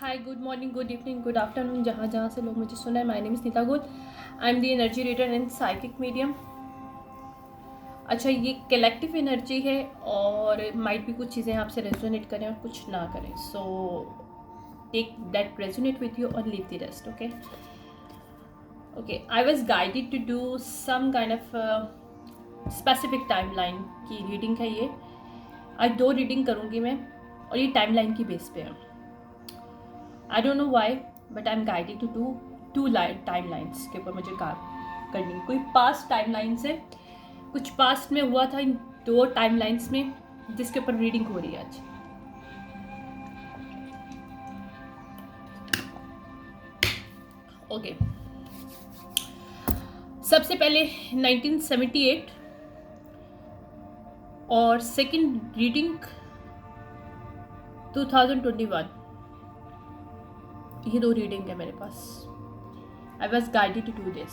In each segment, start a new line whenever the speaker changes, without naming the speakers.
हाय, good morning, good evening, good afternoon, जहाँ जहाँ से लोग मुझे सुना है। माय नेम इज़ नीता गुल। I am the energy reader and psychic medium. अच्छा, ये कलेक्टिव एनर्जी है और माइट भी कुछ चीज़ें आपसे रेजोनेट करें और कुछ ना करें। So take that resonate with you और leave the rest. Okay okay, I was guided to do some kind of specific timeline की रीडिंग है ये। आज 2 रीडिंग करूँगी मैं और ये टाइमलाइन की बेस पे है। I don't know why, but I am guided to do 2 time lines के ऊपर मुझे काम करनी। कोई पास्ट टाइम लाइन्स है, कुछ पास्ट में हुआ था इन 2 टाइम लाइन्स में, जिसके ऊपर रीडिंग हो रही है आज। ओके, सबसे पहले 1978 और सेकंड रीडिंग 2021। ये 2 रीडिंग है मेरे पास। I was guided to do this.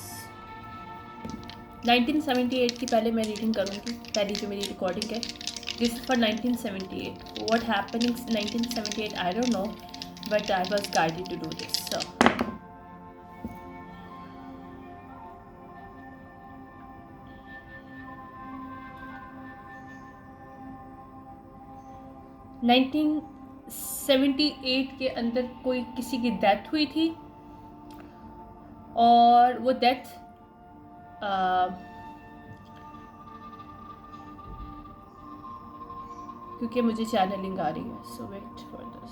1978 की पहले मैं रीडिंग करूँगी, पहली जो मेरी रिकॉर्डिंग है। This for 1978। What happened in 1978 I don't know, but I was guided to do this. So 1978 के अंदर कोई किसी की डेथ हुई थी और वो डेथ क्योंकि मुझे चैनलिंग आ रही है, सो वेट फॉर दिस।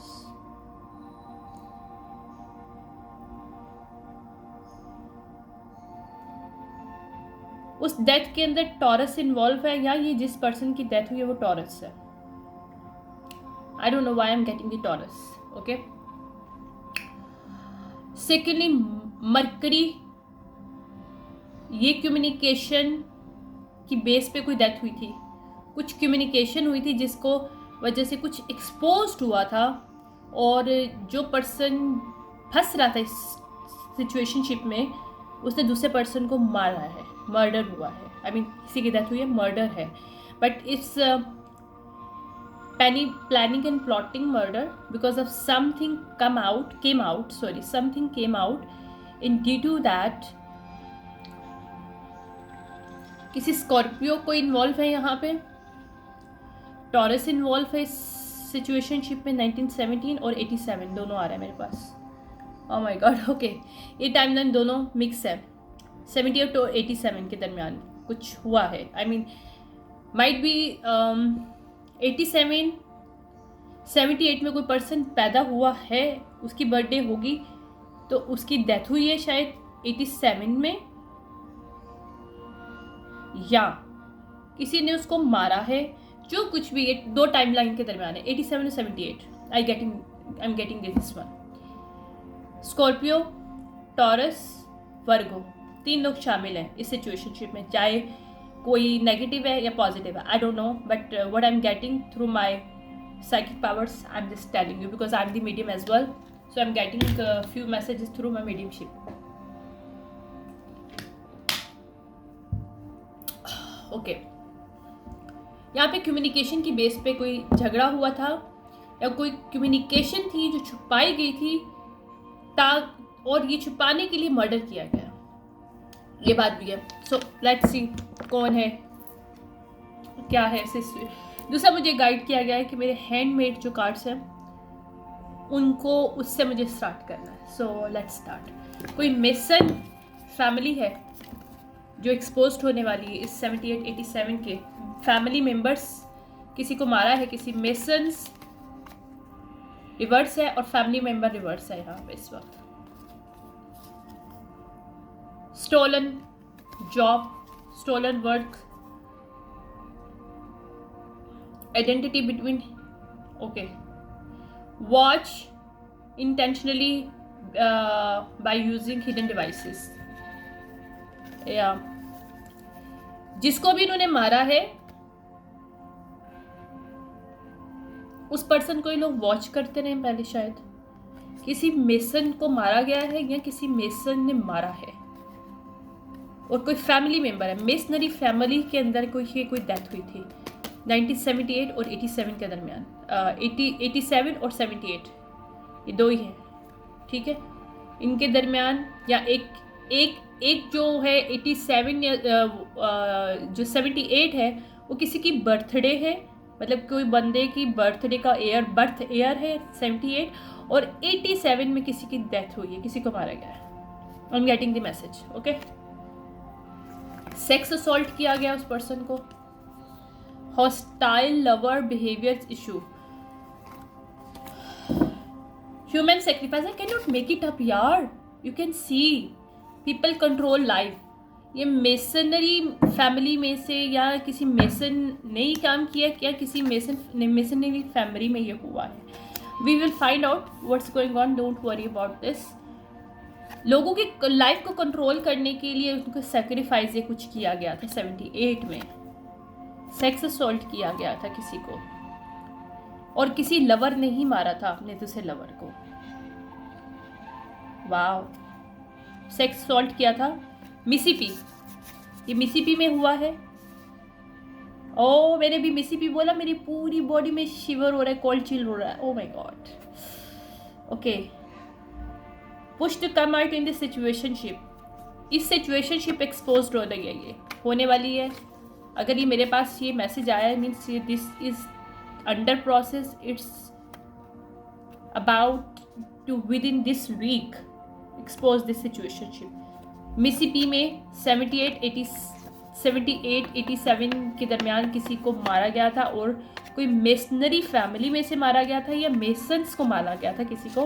उस डेथ के अंदर टॉरस इन्वॉल्व है, या ये जिस पर्सन की डेथ हुई है वो टॉरस है। I don't know why I'm getting the Taurus. Okay. Secondly, Mercury, ये कम्युनिकेशन की बेस पे कोई डेथ हुई थी। कुछ कम्युनिकेशन हुई थी जिसको वजह से कुछ एक्सपोज्ड हुआ था, और जो पर्सन फंस रहा था इस सिचुएशनशिप में, उसने दूसरे पर्सन को मारा है, मर्डर हुआ है। आई मीन किसी की डेथ हुई है, मर्डर है, but it's planning and plotting murder because of something something came out in due to that किसी स्कॉर्पियो को इन्वॉल्व है यहाँ पे, टॉरस इन्वॉल्व है इस सिचुएशनशिप में। 1917 और 87 दोनों आ रहा है मेरे पास। Oh my god. ओके, ये टाइमलाइन दोनों मिक्स है। 78 और 87 के दरमियान कुछ हुआ है। आई मीन माइट बी 87 78 में कोई पर्सन पैदा हुआ है, उसकी बर्थडे होगी, तो उसकी डेथ हुई है शायद 87 में, या किसी ने उसको मारा है। जो कुछ भी, 2 टाइमलाइन के दरमियान है, 87 और 78। I am getting this one. Scorpio, Taurus, Virgo, 3 लोग शामिल हैं इस सिचुएशनशिप में, चाहे कोई नेगेटिव है या पॉजिटिव है। I don't know, but what I am getting through my psychic powers, I'm just telling you because I'm the medium as well, so I'm getting a few messages through my mediumship. Okay, यहाँ पे communication की base पे कोई झगड़ा हुआ था, या कोई कम्युनिकेशन थी जो छुपाई गई थी, और ये छुपाने के लिए मर्डर किया गया, ये बात भी है। सो लेट्स सी कौन है, क्या है। दूसरा, मुझे गाइड किया गया है कि मेरे हैंडमेड जो कार्ड्स हैं उनको, उससे मुझे स्टार्ट करना है। So let's start. कोई मेसन फैमिली है जो एक्सपोज्ड होने वाली है इस 78 87 के। फैमिली मेंबर्स, किसी को मारा है, किसी मेसन्स रिवर्स है और फैमिली मेंबर रिवर्स है यहाँ पे इस वक्त। Stolen job, stolen work, identity between, okay, watch intentionally by using hidden devices, yeah. जिसको भी इन्होंने मारा है उस पर्सन को ये लोग वॉच करते रहे पहले। शायद किसी मेसन को मारा गया है या किसी मेसन ने मारा है, और कोई फैमिली मेंबर है। मेसनरी फैमिली के अंदर कोई डेथ हुई थी 1978 और 87 के दरमियान। 87 और 78 ये 2 ही हैं। ठीक है, इनके दरमियान, या एक जो है 87 या जो 78 है वो किसी की बर्थडे है, मतलब कोई बंदे की बर्थडे का बर्थ ईयर है 78, और 87 में किसी की डेथ हुई है, किसी को मारा गया है। I am getting the message. Okay, sex assault किया गया उस पर्सन को, hostile lover behaviour issue, human sacrifice. I can not make it up यार, you can see people control life. ये मेसनरी फैमिली में से या किसी मेसन ने ही काम किया, क्या किसी मेसनरी फैमिली में ये हुआ है। We will find out what's going on, don't worry about this. लोगों की लाइफ को कंट्रोल करने के लिए उनको सेक्रीफाइस ये कुछ किया गया था। 78 में सेक्स असॉल्ट किया गया था किसी को, और किसी लवर ने ही मारा था अपने दूसरे लवर को। वाह, सेक्स असॉल्ट किया था मिसिपी, ये मिसिपी में हुआ है। ओ, मैंने भी मिसिपी बोला, मेरी पूरी बॉडी में शिवर हो रहा है, कोल्ड चिल हो रहा है। Oh my god. Okay, push to come out in this situationship. इस सिचुएशनशिप एक्सपोज्ड हो रही है, ये होने वाली है। अगर ये मेरे पास ये मैसेज आया means this is under process, it's about to with in this week expose this situationship. Mississippi में 87 के दरमियान किसी को मारा गया था, और कोई मेसनरी फैमिली में से मारा गया था, या मेसन्स को मारा गया था किसी को,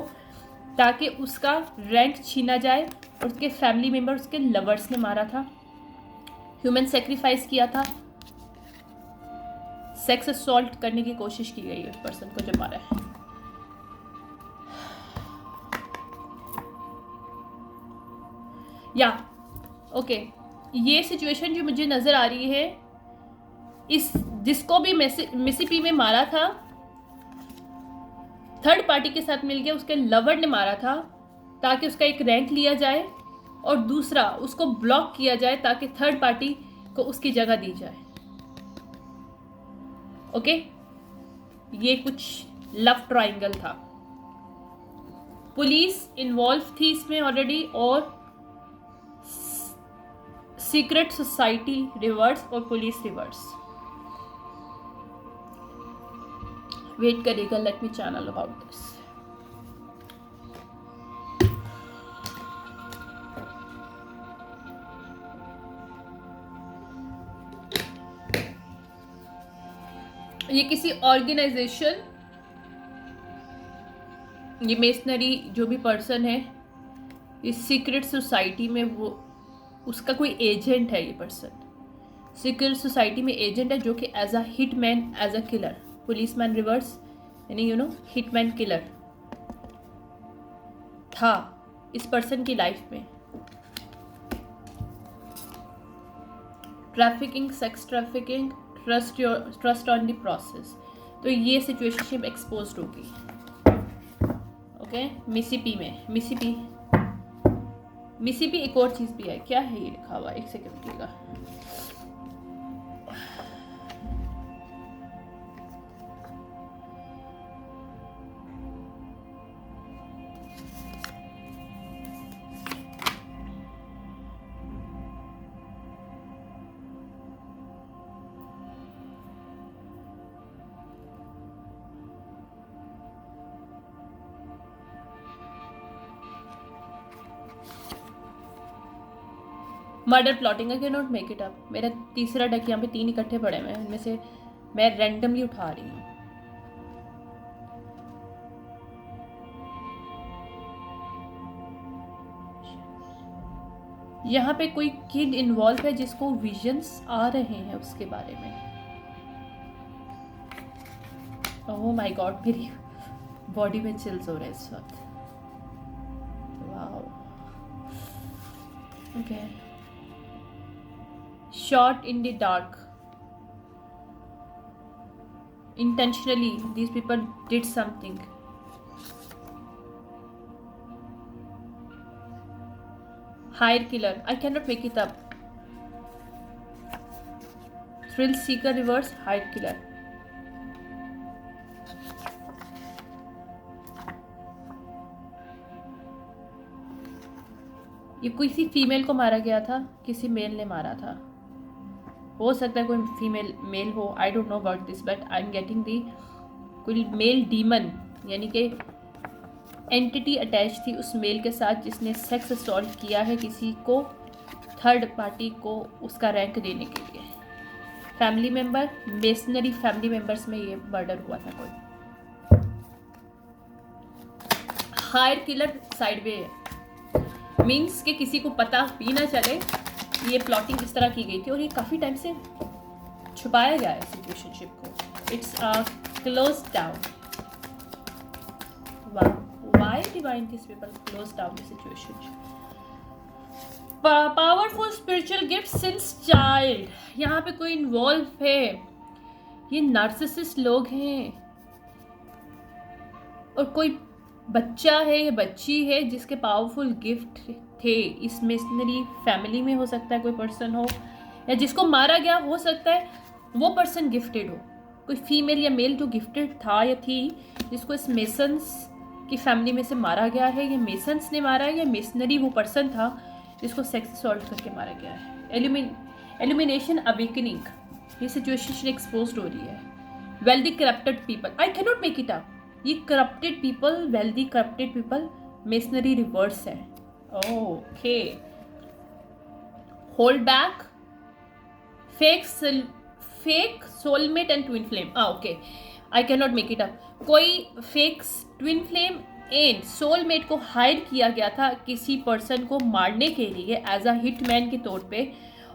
ताकि उसका रैंक छीना जाए, और उसके फैमिली मेम्बर, उसके लवर्स ने मारा था। ह्यूमन सेक्रीफाइस किया था, सेक्स असॉल्ट करने की कोशिश की गई है उस पर्सन को जो मारा है। या ओके, ये सिचुएशन जो मुझे नज़र आ रही है, इस जिसको भी मिसिपी में मारा था, थर्ड पार्टी के साथ मिल गया, उसके लवर ने मारा था ताकि उसका एक रैंक लिया जाए, और दूसरा उसको ब्लॉक किया जाए ताकि थर्ड पार्टी को उसकी जगह दी जाए। ओके, ये कुछ लव ट्रायंगल था। पुलिस इन्वॉल्व थी इसमें ऑलरेडी, और सीक्रेट सोसाइटी रिवर्स और पुलिस रिवर्स। वेट करेगा, let me channel about this. ये किसी ऑर्गेनाइजेशन, ये मेसनरी जो भी पर्सन है इस सीक्रेट सोसाइटी में, वो उसका कोई एजेंट है। ये पर्सन सीक्रेट सोसाइटी में एजेंट है, जो कि as a hitman, as a killer, policeman reverse, यानी हिटमैन किलर था इस पर्सन की लाइफ में। Trafficking, sex trafficking, trust on the process. तो ये सिचुएशनशिप एक्सपोज्ड होगी। ओके, मिसिपी में, मिसिपी एक और चीज़ भी है। क्या है ये लिखा हुआ, एक सेकंड रुकिएगा। Murder plotting, I can not make it up. मेरा तीसरा डेक, यहाँ पे 3 इकट्ठे पड़े हुए हैं, इनमें से मैं रैंडमली उठा रही हूँ। यहाँ पे कोई किड इन्वॉल्व है जिसको विजन्स आ रहे हैं उसके बारे में। ओह माय गॉड, मेरी बॉडी में चिल्स हो रहे हैं इस वक्त। Wow, okay. Shot in the dark. Intentionally, these people did something. Hire killer. I cannot make it up. Thrill seeker reverse, hire killer. ये किसी फीमेल को मारा गया था, किसी मेल ने मारा था, हो सकता है कोई फीमेल मेल हो, आई don't know about this, but I am getting the कोई मेल डीमन यानी कि एंटिटी अटैच थी उस मेल के साथ जिसने सेक्स असॉल्ट किया है किसी को, थर्ड पार्टी को उसका रैंक देने के लिए। Family member, masonry family members में ये मर्डर हुआ था कोई। हायर किलर साइडवे है, मीन्स कि किसी को पता भी ना चले ये प्लॉटिंग किस तरह की गई थी और ये काफ़ी टाइम से छुपाया गया है सिचुएशनशिप को। It's close down. Why divine these people close down the situation? Powerful spiritual gifts since child. यहाँ पे कोई इन्वॉल्व है, ये नार्सिसिस्ट लोग हैं और कोई बच्चा है या बच्ची है जिसके पावरफुल गिफ्ट थे। इस मिशनरी फैमिली में हो सकता है कोई पर्सन हो, या जिसको मारा गया हो सकता है वो पर्सन गिफ्टेड हो, कोई फीमेल या मेल जो गिफ्टेड था या थी जिसको इस मेसन्स की फैमिली में से मारा गया है, या मेसन्स ने मारा है या मेसनरी वो पर्सन था जिसको सेक्स असॉल्ट करके मारा गया है। एलिमिनेशन अवेकनिंग, ये सिचुएशन एक्सपोज हो रही है। Wealthy corrupted people, I can not make it up, ये corrupted people, wealthy corrupted people masonry reverse है। Okay, hold back, fake soulmate and twin flame. Okay, I can not make it up, कोई fake twin flame and soulmate को hire किया गया था किसी person को मारने के लिए एज अ हिटमैन के तौर पे,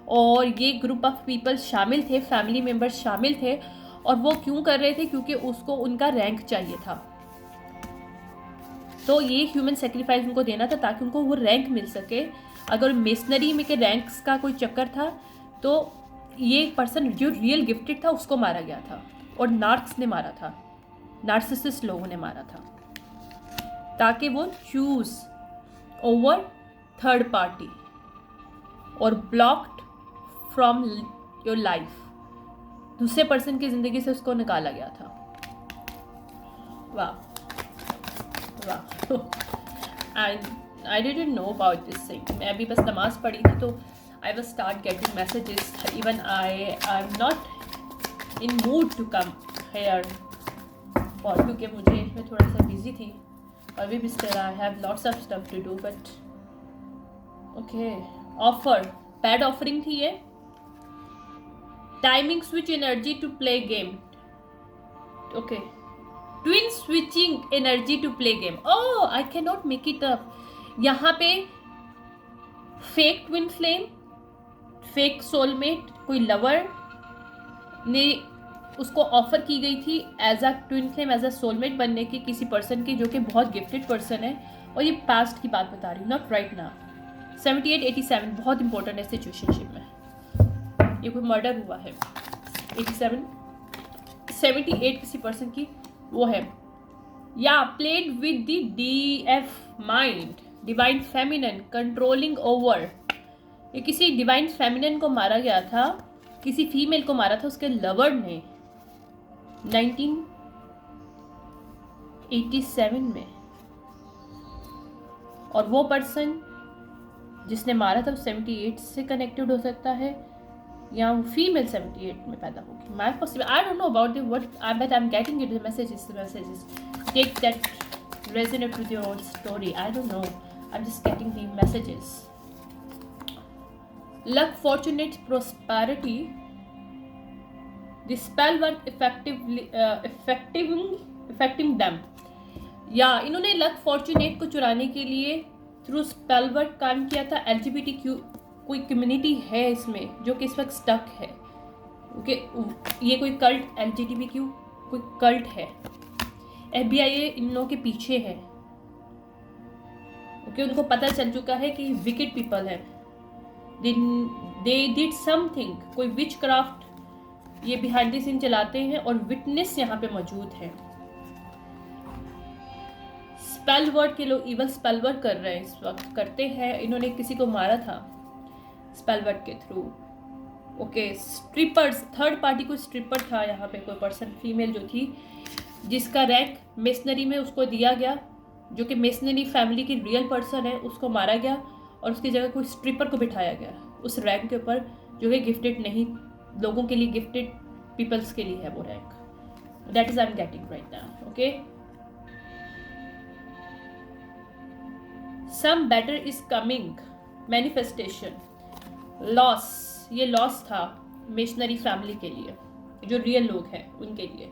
और ये ग्रुप ऑफ पीपल शामिल थे, फैमिली मेम्बर्स शामिल थे, और वो क्यों कर रहे थे? क्योंकि उसको उनका रैंक चाहिए था, तो ये ह्यूमन सेक्रीफाइस उनको देना था ताकि उनको वो रैंक मिल सके। अगर मेसनरी में के रैंक्स का कोई चक्कर था तो ये पर्सन जो रियल गिफ्टेड था उसको मारा गया था, और नार्क्स ने मारा था, नार्सिसिस्ट लोगों ने मारा था, ताकि वो चूज ओवर थर्ड पार्टी और ब्लॉक्ड फ्रॉम योर लाइफ, दूसरे पर्सन की जिंदगी से उसको निकाला गया था। वाह वाह, I didn't know about this thing. मैं अभी बस नमाज पढ़ी थी तो I was start getting messages, even I am not in mood to come here, और क्योंकि मैं थोड़ा सा बिजी थी और भी still I have lots of stuff to do, but okay. Offer, paid offering थी ये। Timing switch energy to play game, okay. Twin switching energy to play game, oh I can not make it up. यहाँ पे fake twin flame, fake soulmate, कोई lover ने उसको offer की गई थी as a twin flame, as a soulmate बनने की किसी पर्सन की जो कि बहुत गिफ्टेड पर्सन है, और ये पास्ट की बात बता रही हूँ, नॉट राइट नाउ। 78-87 बहुत इंपॉर्टेंट है सिचुएशनशिप में। ये कोई मर्डर हुआ है, 78 किसी पर्सन की वो है। या played with the DF mind, divine feminine, controlling over. ये किसी डिवाइन फेमिनन को मारा गया था, किसी फीमेल को मारा था उसके लवर ने 1987 में, और वो पर्सन जिसने मारा था 78 से कनेक्टेड हो सकता है, या वो फीमेल 78 में पैदा होगी। My possible, I don't know about the what, but I am getting it the messages take that resonate with your own story, I don't know, I am just getting the messages. Luck, fortunate, prosperity, the spell work effecting them. या इन्होंने luck fortunate को चुराने के लिए through spell work काम किया था। LGBTQ कोई कम्युनिटी है इसमें जो कि इस वक्त स्टक है, क्योंकि ये कोई कल्ट, LGBTQ कोई कल्ट है, FBI इन लोगों के पीछे है, क्योंकि उनको पता चल चुका है कि विकेड पीपल है, दे डिड समथिंग, कोई विच क्राफ्ट ये बिहाइंड द सीन चलाते हैं, और विटनेस यहाँ पे मौजूद है। स्पेल वर्ड के लोग इवल स्पेल वर्क कर रहे हैं, इस वक्त करते हैं। इन्होंने किसी को मारा था स्पेल वर्ड के through, okay. Strippers, third party कोई स्ट्रिपर था यहाँ पे, कोई पर्सन फीमेल जो थी जिसका रैंक मेसनरी में उसको दिया गया, जो कि मेसनरी फैमिली की रियल पर्सन है, उसको मारा गया, और उसकी जगह कोई स्ट्रिपर को बिठाया गया उस रैंक के ऊपर जो है गिफ्टेड नहीं लोगों के लिए, गिफ्टेड पीपल्स के लिए है वो rank. That is I am getting right now. Okay, some better is coming, manifestation, loss. ये लॉस था मिशनरी फैमिली के लिए, जो रियल लोग हैं उनके लिए.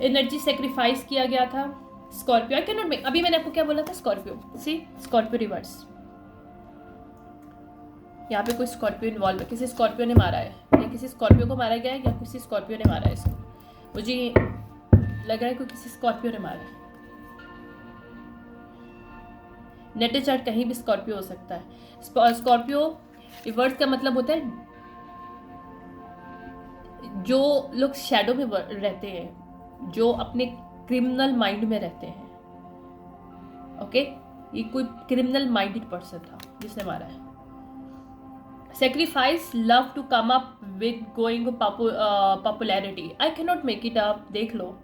एनर्जी सेक्रीफाइस किया गया था. Scorpio, I can not make, अभी मैंने आपको क्या बोला था, स्कॉर्पियो. सी, स्कॉर्पियो रिवर्स. यहाँ पे कोई स्कॉर्पियो इन्वॉल्व है, किसी स्कॉर्पियो ने मारा है, या किसी स्कॉर्पियो को मारा गया है, या किसी स्कॉर्पियो ने मारा है इसको. मुझे लग रहा है कोई किसी स्कॉर्पियो ने मारा है. नेटे चार्ट कहीं भी स्कॉर्पियो हो सकता है. स्कॉर्पियो रिवर्स का मतलब होता है जो लोग शैडो में रहते हैं, जो अपने क्रिमिनल माइंड में रहते हैं. ओके, ये कोई क्रिमिनल माइंडेड पर्सन था जिसने मारा है. Sacrifice love to come up with going popularity. I can not make it up. देख लो,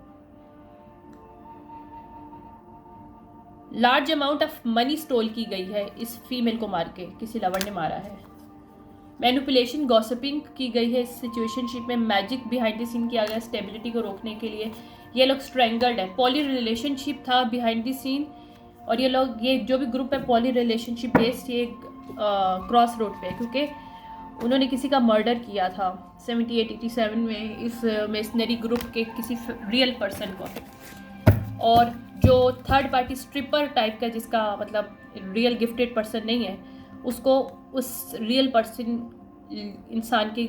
large amount of money stole की गई है इस फीमेल को मार के, किसी लवर ने मारा है. मैनिपुलेशन, गॉसिपिंग की गई है इस सिचुएशनशिप में. मैजिक बिहाइंड द सीन किया गया स्टेबिलिटी को रोकने के लिए. ये लोग स्ट्रेंगल्ड है. पॉली रिलेशनशिप था बिहाइंड द सीन, और ये लोग, ये जो भी ग्रुप है पॉली रिलेशनशिप बेस्ड, ये क्रॉस रोड पे है क्योंकि उन्होंने किसी का मर्डर किया था 78-87 में इस मेसनरी ग्रुप के किसी रियल पर्सन को. और जो थर्ड पार्टी स्ट्रिपर टाइप का, जिसका मतलब रियल गिफ्टेड पर्सन नहीं है, उसको उस रियल पर्सन इंसान के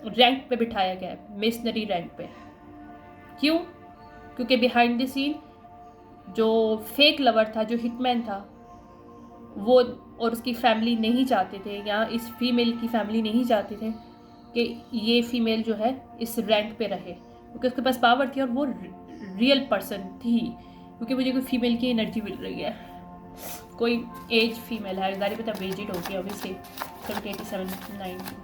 रैंक पे बिठाया गया है, मेसनरी रैंक पे. क्यों? क्योंकि बिहाइंड द सीन जो फेक लवर था, जो हिटमैन था, वो और उसकी फैमिली नहीं चाहते थे, या इस फीमेल की फैमिली नहीं चाहते थे कि ये फीमेल जो है इस रैंक पे रहे, क्योंकि उसके पास पावर थी और वो रियल पर्सन थी. क्योंकि मुझे कोई फीमेल की एनर्जी मिल रही है, कोई एज फीमेल है, ज़ाहिर पता वेजिड होगी obviously. 87-90.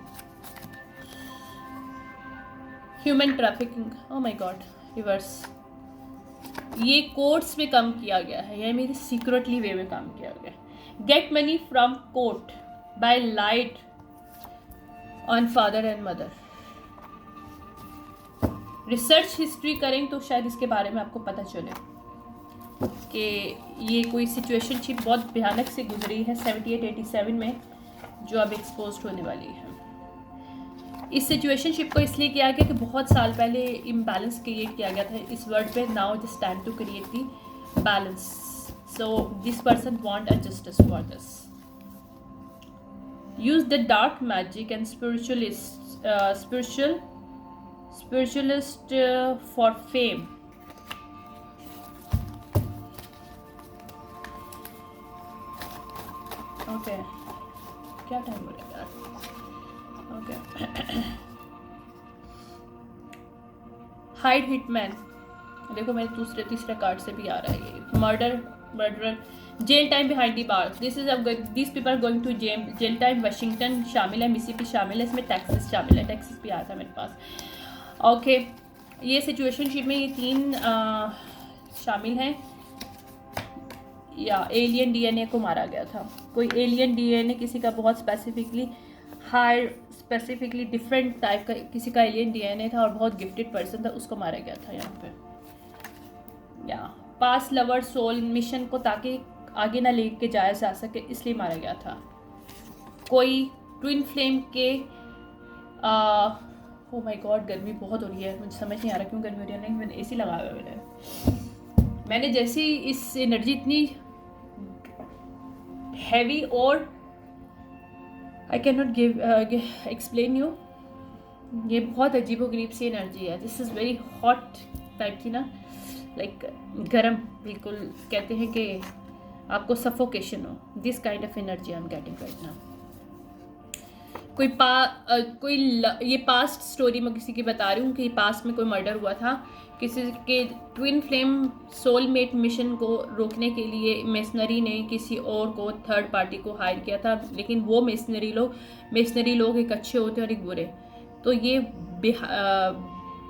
Human trafficking, O my God, reverse. ये कोर्ट्स में काम किया गया है, या मेरे सीक्रेटली वे में काम किया गया है. Get money from court by light on father and mother. Research history करें तो शायद इसके बारे में आपको पता चले कि ये कोई सिचुएशनशिप बहुत भयानक से गुजरी है 78-87 में, जो अब एक्सपोज होने वाली है. इस सिचुएशनशिप को इसलिए किया गया कि बहुत साल पहले इम्बैलेंस क्रिएट किया गया था इस वर्ल्ड पे. Now it is time to create the balance. So this person want a justice for this. Use the dark magic and spiritualist for fame. Okay, क्या टाइम हो रहा है यार. Okay, hide hitman. देखो मेरे दूसरे तीसरे कार्ड से भी आ रहा है ये. Murderer, jail time behind the bars. This people are going to jail time. Washington शामिल है, मिसिसिपी शामिल है, इसमें टेक्सास शामिल है. टेक्सास भी आया था मेरे पास. ओके, ये सिचुएशनशिप में ये 3 शामिल हैं. या एलियन डीएनए को मारा गया था. कोई एलियन डीएनए किसी का बहुत स्पेसिफिकली डिफरेंट टाइप का किसी का एलियन डीएनए था और बहुत गिफ्टेड पर्सन था, उसको मारा गया था यहाँ पे. या पास लवर सोल मिशन को ताकि आगे ना लेके जाया जा सके, इसलिए मारा गया था. कोई ट्विन फ्लेम के ओ माय गॉड, गर्मी बहुत हो रही है. मुझे समझ नहीं आ रहा क्यों गर्मी हो रही है. नहीं, मैंने एसी लगाया हुआ है. मैंने जैसे ही इस एनर्जी इतनी हैवी और आई can not give explain you. ये बहुत अजीबोगरीब सी एनर्जी है. This is very hot type की ना, लाइक गरम, बिल्कुल कहते हैं कि आपको सफोकेशन हो. This kind of energy I am getting right now. ये पास्ट स्टोरी मैं किसी की बता रही हूँ कि पास्ट में कोई मर्डर हुआ था. किसी के ट्विन फ्लेम सोलमेट मिशन को रोकने के लिए मेसनरी ने किसी और को, थर्ड पार्टी को हायर किया था. लेकिन वो मेसनरी लोग एक अच्छे होते और एक बुरे. तो ये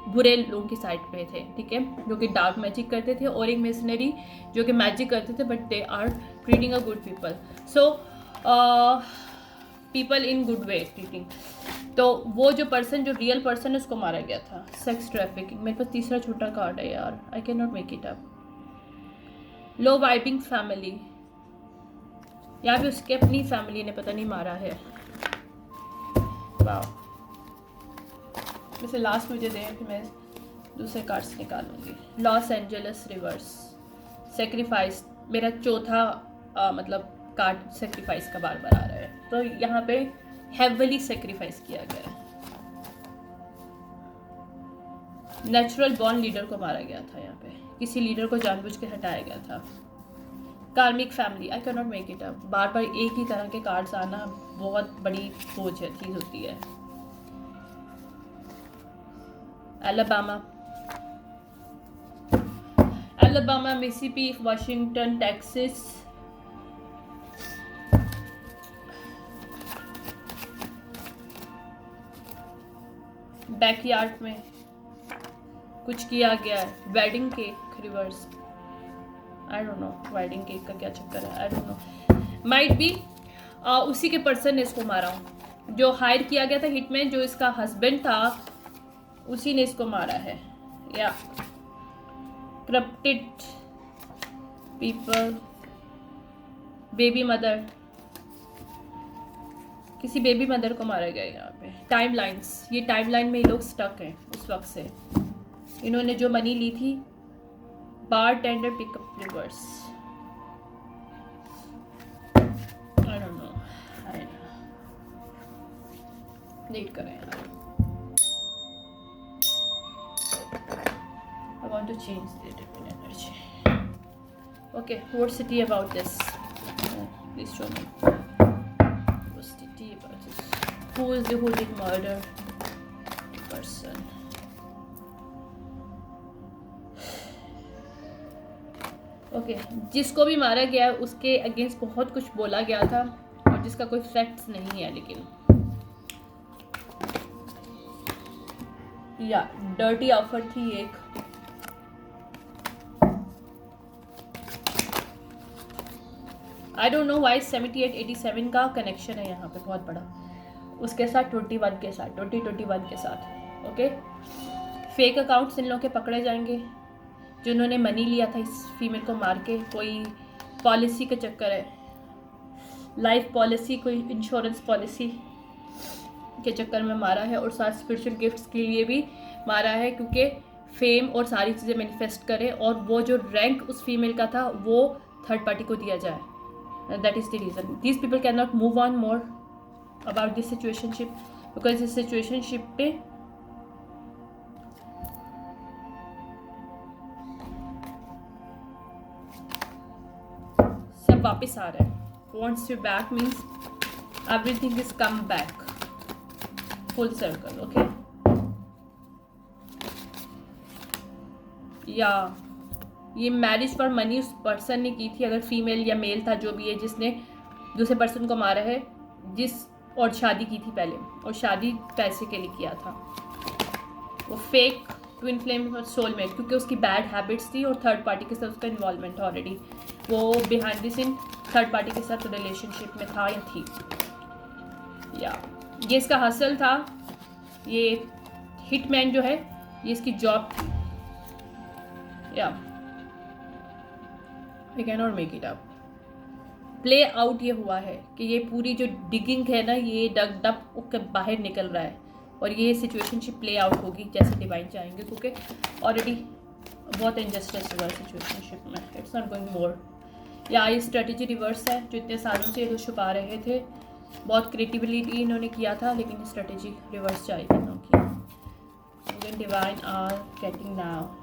बुरे लोगों की साइड पे थे, ठीक है, जो कि डार्क मैजिक करते थे, और एक मेसनरी जो कि मैजिक करते थे but they are treating a good people, so people in good way treating. तो वो जो पर्सन, जो रियल पर्सन है, उसको मारा गया था। सेक्स ट्रैफिकिंग, मेरे पास तीसरा छोटा कार्ड है यार, आई can not make it up. Low vibing family, यहाँ पे उसके अपनी फैमिली ने पता नहीं मारा है। वाह, वैसे लास्ट मुझे दें, फिर मैं दूसरे कार्ड्स निकालूंगी। लॉस एंजलिस रिवर्स, सेक्रीफाइस, मेरा चौथा मतलब कार्ड सेक्रीफाइस का बार बार आ रहा है। तो यहाँ पे हेवली सेक्रीफाइस किया गया है। नेचुरल बॉर्न लीडर को मारा गया था, यहाँ पे किसी लीडर को जानबूझ के हटाया गया था। Karmic family, I can not make it up. बार बार एक ही तरह के कार्ड्स आना बहुत बड़ी बोझ है, चीज होती है। Alabama, Mississippi, Washington, Texas, backyard में कुछ किया गया है। Wedding cake reverse, I don't no wedding cake का क्या चक्कर है, I don't no. Might be उसी के पर्सन ने इसको मारा हो, जो हायर किया गया था हिटमैन, जो इसका हस्बैंड था, उसी ने इसको मारा है। या करप्टेड पीपल, बेबी मदर, किसी बेबी मदर को मारा गया यहाँ पे। टाइम लाइन्स, ये टाइम लाइन में ये लोग स्टक हैं उस वक्त से। इन्होंने जो मनी ली थी, bartender pickup reverse, I don't know, read करें यार। I want to change the different energy. Okay, what's the tea about this? Please show me. What's the tea about this? Who is the who did murder person? Okay, जिसको भी मारा गया उसके against बहुत कुछ बोला गया था और जिसका कोई फैक्ट्स नहीं है, लेकिन या डर्टी ऑफर थी एक। आई डोंट नो वाई 78-87 का कनेक्शन है यहाँ पे बहुत बड़ा, उसके साथ 21 के साथ, 2021 के साथ। ओके, फेक अकाउंट्स इन लोगों के पकड़े जाएंगे, जिन्होंने मनी लिया था इस फीमेल को मार के। कोई पॉलिसी का चक्कर है, लाइफ पॉलिसी, कोई इंश्योरेंस पॉलिसी के चक्कर में मारा है, और साथ स्पिरिचुअल गिफ्ट्स के लिए भी मारा है, क्योंकि फेम और सारी चीज़ें मैनिफेस्ट करे, और वो जो रैंक उस फीमेल का था वो थर्ड पार्टी को दिया जाए। That is the reason. These people cannot move on more about this situationship, because this situationship पे सब वापस आ रहा है। Wants you back means everything is come back, full circle. Okay? Yeah. ये मैरिज फॉर मनी उस person ने की थी, अगर फीमेल या मेल था जो भी है, जिसने दूसरे पर्सन को मारा है, और शादी की थी पहले, और शादी पैसे के लिए किया था। वो फेक ट्विन फ्लेम और सोलमेट, क्योंकि उसकी बैड हैबिट्स थी और थर्ड पार्टी के साथ उसका इन्वॉल्वमेंट ऑलरेडी, वो behind the scene third party के साथ रिलेशनशिप में था या थी। या ये इसका हसल था, ये हिटमैन जो है ये इसकी जॉब थी। या I cannot make it up. Play out ये हुआ है कि ये पूरी जो डिगिंग है ना, ये डग डप के बाहर निकल रहा है, और ये सिचुएशनशिप प्ले आउट होगी जैसे डिवाइन चाहेंगे, क्योंकि ऑलरेडी बहुत इनजस्टिस हुआ है सिचुएशनशिप में। इट्स नॉट गोइंग मोर। या ये स्ट्रेटेजी रिवर्स है, जो इतने सालों से ये लोग छुपा रहे थे, बहुत क्रिएटिविटी इन्होंने किया था, लेकिन स्ट्रेटेजी रिवर्स चाहिए इन्होंने। Divine are getting now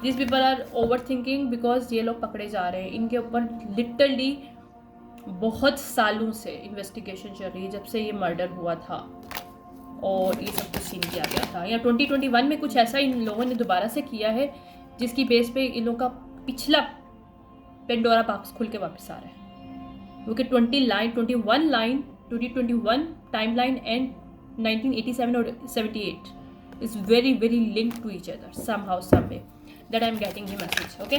this people are over thinking, because ये लोग पकड़े जा रहे हैं। इनके ऊपर लिटरली बहुत सालों से इन्वेस्टिगेशन चल रही है, जब से ये मर्डर हुआ था और ये सब कुछ सीन किया गया था। या 2021 में कुछ ऐसा इन लोगों ने दोबारा से किया है, जिसकी बेस पे इन लोगों का पिछला पेंडोरा बॉक्स खुल के वापस आ रहा है, क्योंकि 21 लाइन 2021 टाइम लाइन एंड 1987 और 78 is very linked to each other somehow, some way. That I am getting the message. Okay.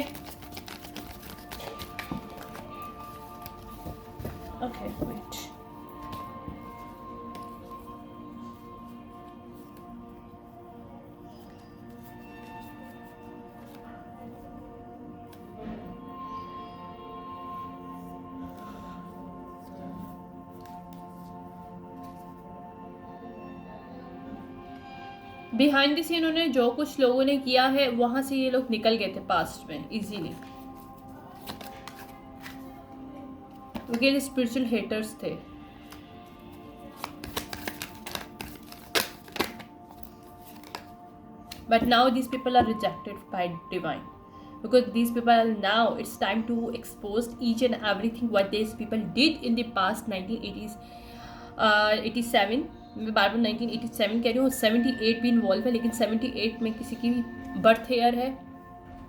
Okay, wait. Behind the scene उन्होंने जो कुछ लोगों ने किया है वहां से ये लोग निकल गए थे पास्ट में इजीली, क्योंकि ये स्पिरिचुअल हेटर्स थे. But now these people are rejected by divine, because these people are now, it's time to expose each and everything what these people did in the past 1980s 87. मैं बार बार 1987 कह रही हूँ. 78 भी involve है, लेकिन 78 में किसी की बर्थ ईयर है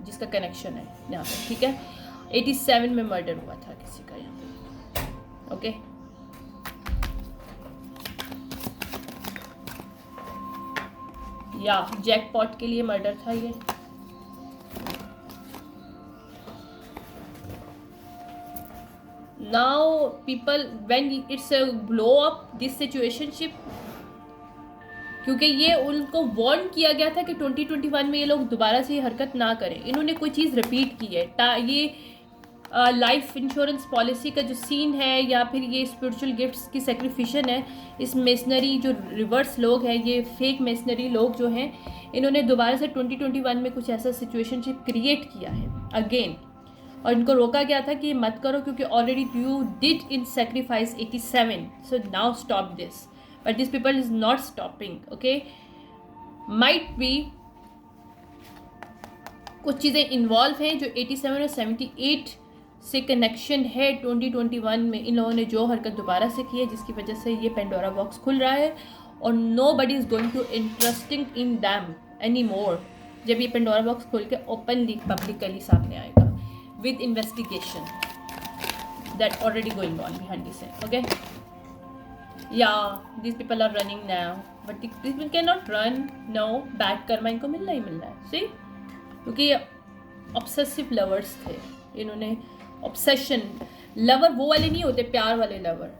जिसका कनेक्शन है यहाँ पे, ठीक है. 87 में मर्डर हुआ था किसी का यहाँ पे. ओके, या जैकपॉट के लिए मर्डर था ये. Now people, when it's a blow up this situationship, क्योंकि ये उनको वार्न किया गया था कि 2021 में ये लोग दोबारा से ये हरकत ना करें. इन्होंने कोई चीज़ रिपीट की है. ये लाइफ इंश्योरेंस पॉलिसी का जो सीन है, या फिर ये स्पिरिचुअल गिफ्ट्स की सेक्रीफिशन है, इस मेसनरी जो रिवर्स लोग हैं, ये फेक मेसनरी लोग जो हैं, इन्होंने दोबारा से 2021 में कुछ ऐसा सिचुएशनशिप क्रिएट किया है अगेन. और इनको रोका गया था कि मत करो, क्योंकि already you did in sacrifice 87, so now stop this. But this people is not stopping. Okay, might be कुछ चीज़ें इन्वॉल्व हैं जो 87 और 78 से कनेक्शन है 2021 में. इन लोगों ने जो हरकत दोबारा से की है, जिसकी वजह से ये पेंडोरा बॉक्स खुल रहा है, और nobody is going to interesting in them any more. जब ये पेंडोरा बॉक्स खोल के ओपनली पब्लिकली सामने आएगा with investigation that already going on behind the scene. Okay, yeah, these people are running now, but these people cannot run. No, bad karma इनको मिलना ही मिलना है. See, क्योंकि ये ऑब्सेसिव लवर्स थे. इन्होंने ऑब्सेशन, लवर वो वाले नहीं होते प्यार वाले लवर,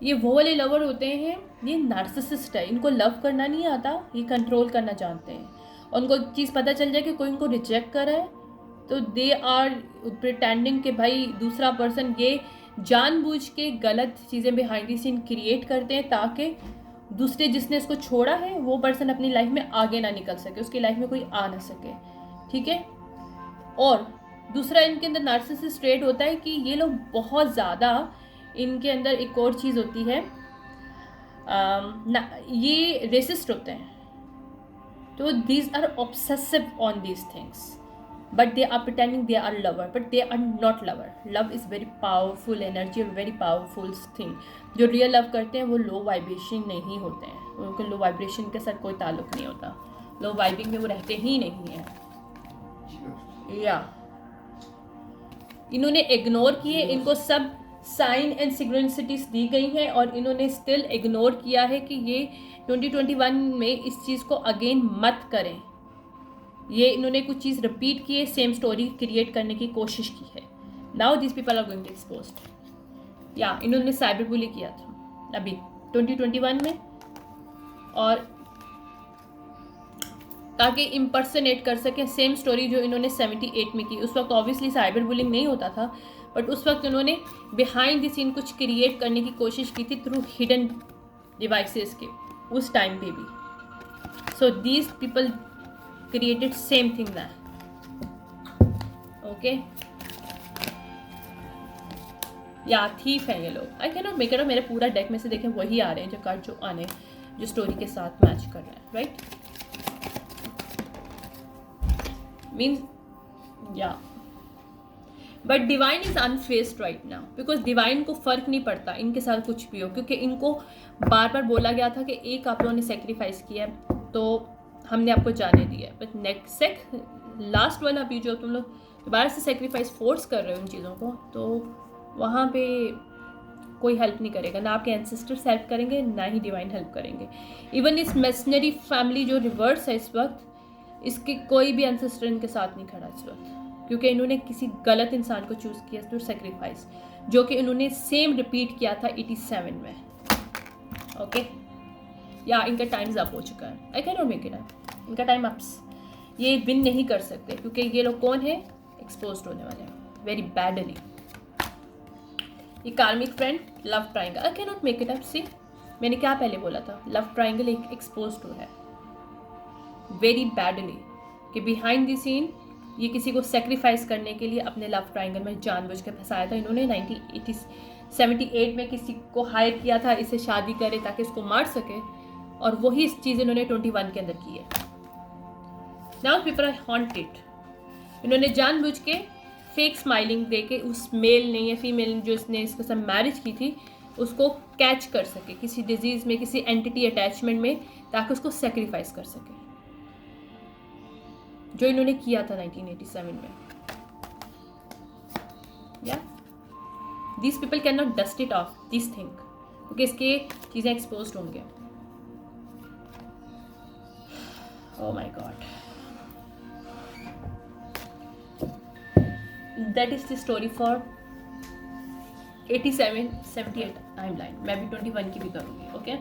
ये वो वाले लवर होते हैं. ये नार्सिसिस्ट है. इनको लव करना नहीं आता, ये कंट्रोल करना जानते हैं. और उनको चीज़ पता चल जाए कि कोई इनको रिजेक्ट कर रहा है, तो दे आर प्रिटेंडिंग कि भाई दूसरा पर्सन, ये जानबूझ के गलत चीज़ें बिहाइंड द सीन क्रिएट करते हैं ताकि दूसरे जिसने इसको छोड़ा है वो पर्सन अपनी लाइफ में आगे ना निकल सके, उसकी लाइफ में कोई आ ना सके. ठीक है. और दूसरा इनके अंदर नार्सिसिस्ट ट्रेट होता है कि ये लोग बहुत ज़्यादा, इनके अंदर एक और चीज़ होती है, ये रेसिस्ट होते हैं. तो these are obsessive on these things, but they are pretending they are lover, but they are not lover. Love is very powerful energy, very powerful thing. जो रियल लव करते हैं वो लो वाइब्रेशन नहीं होते हैं, उनको लो वाइब्रेशन के साथ कोई ताल्लुक नहीं होता. लो वाइबिंग में वो रहते ही नहीं हैं. या इन्होंने इग्नोर किए, इनको सब साइन एंड सिग्रेंसिटीज दी गई हैं, और इन्होंने स्टिल इग्नोर किया है कि ये 2021 में इस चीज़ को अगेन मत करें. ये इन्होंने कुछ चीज़ रिपीट की है, सेम स्टोरी क्रिएट करने की कोशिश की है. Now this people are going to exposed. या इन्होंने साइबर बुली किया था अभी 2021 में, और ताकि इम्पर्सनेट कर सकें सेम स्टोरी जो इन्होंने 78 में की. उस वक्त ऑब्वियसली साइबर बुलिंग नहीं होता था, बट उस वक्त उन्होंने बिहाइंड द सीन कुछ क्रिएट करने की कोशिश की थी थ्रू हिडन डिवाइसेस के उस टाइम पे भी. So these people created same thing there. Okay, या थीफ है ये लोग. आई कैन नॉट मेक इट. मेरे पूरा डेक में से देखें वही आ रहे हैं जो कार्ड जो आने, जो स्टोरी के साथ मैच कर रहे हैं. राइट, मीन्स या but divine is अनफेस्ड right now, because divine को फर्क नहीं पड़ता इनके साथ कुछ भी हो, क्योंकि इनको बार बार बोला गया था कि एक आप लोगों ने सेक्रीफाइस किया तो हमने आपको जाने दिया. बट नेक्स्ट लास्ट वाला अभी जो तुम लोग दोबारा से सेक्रीफाइस फोर्स कर रहे हो इन चीज़ों को, तो वहाँ पे कोई हेल्प नहीं करेगा. ना आपके एंसेस्टर्स हेल्प करेंगे, ना ही डिवाइन हेल्प करेंगे. इवन इस मेसनरी फैमिली जो रिवर्स है इस वक्त, इसके कोई भी एंसेस्टर इनके साथ नहीं खड़ा इस वक्त. क्योंकि इन्होंने किसी गलत इंसान को चूज़ किया टू सेक्रीफाइस, जो कि इन्होंने सेम रिपीट किया था 87 में। ओके, या इनका टाइम्स अप हो चुका है। आई can not make it up, इनका टाइम अप्स। ये विन नहीं कर सकते क्योंकि ये लोग कौन है, एक्सपोज होने वाले हैं वेरी बैडली। ये karmic friend, love triangle, I can not make it up. See, मैंने क्या पहले बोला था, लव ट्राइंगल एक एक्सपोज है वेरी बैडली, कि बिहाइंड द सीन ये किसी को सेक्रीफाइस करने के लिए अपने लव ट्राइंगल में जानबूझ के फंसाया था इन्होंने। 1978 में किसी को हायर किया था इसे शादी करे ताकि इसको मार सके, और वही चीज़ इन्होंने 21 के अंदर की है। Now people are haunted. इन्होंने जानबूझ के फेक स्माइलिंग दे के उस मेल ने या फीमेल ने जो इसने इसके साथ मैरिज की थी उसको कैच कर सके किसी डिजीज़ में, किसी एंटिटी अटैचमेंट में, ताकि उसको सेक्रीफाइस कर सके, जो इन्होंने किया था 1987 में। या these people can not dust it of this thing, क्योंकि इसके चीज़ें एक्सपोज होंगे। ओह my God, that is the story for 87-78 timeline. मैं भी 21 की भी करूँगी। ओके,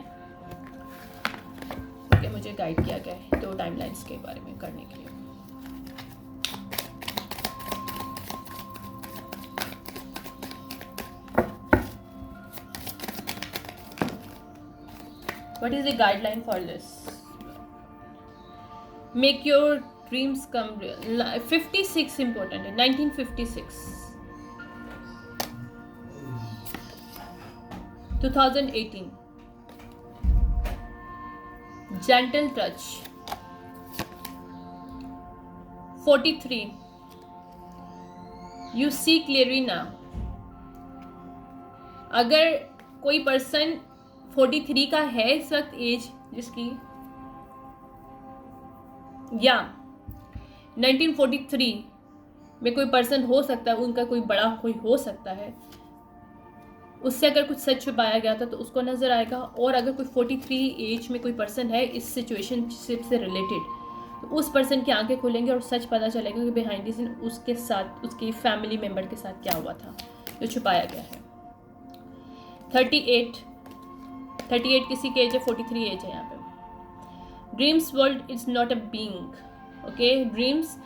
मुझे गाइड किया गया है 2 टाइमलाइंस के बारे में करने के लिए। What is the guideline for this? Make your dreams come real. 56 important है, 1956, 2018, gentle touch, 43, you see clearly now. अगर कोई पर्सन 43 का है इस वक्त एज जिसकी, या 1943 में कोई पर्सन हो सकता है, उनका कोई बड़ा कोई हो सकता है, उससे अगर कुछ सच छुपाया गया था तो उसको नज़र आएगा। और अगर कोई 43 एज में कोई पर्सन है इस सिचुएशनशिप से रिलेटेड, तो उस पर्सन की आंखें खुलेंगी और सच पता चलेगा कि बिहाइंड द सीन उसके साथ, उसके फैमिली मेम्बर के साथ क्या हुआ था जो छुपाया गया है। 38 किसी की एज है, 43 एज है यहाँ पे। Dreams world is not a being, okay, dreams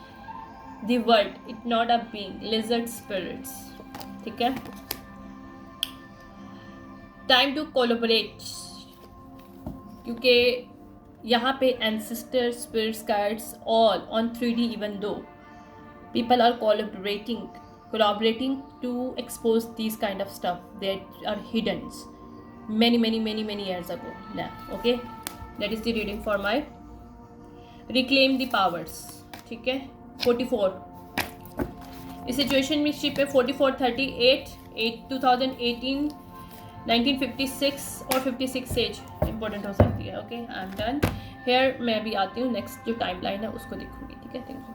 the world it not a being, lizard spirits, ठीक है। टाइम टू कोलैबोरेट, क्योंकि यहाँ पे ancestor spirits guides all on 3D, even though people are collaborating to expose these kind of stuff that are hidden many years ago now. Okay, that is the reading for my reclaim the powers, ठीक है। 44 इस situation में ship है 44, 38, 2018, 1956 और 56 as important हो सकती है। Okay, I am done here. मैं अभी आती हूँ, नेक्स्ट जो टाइम लाइन है उसको देखूंगी, ठीक है। Thank you.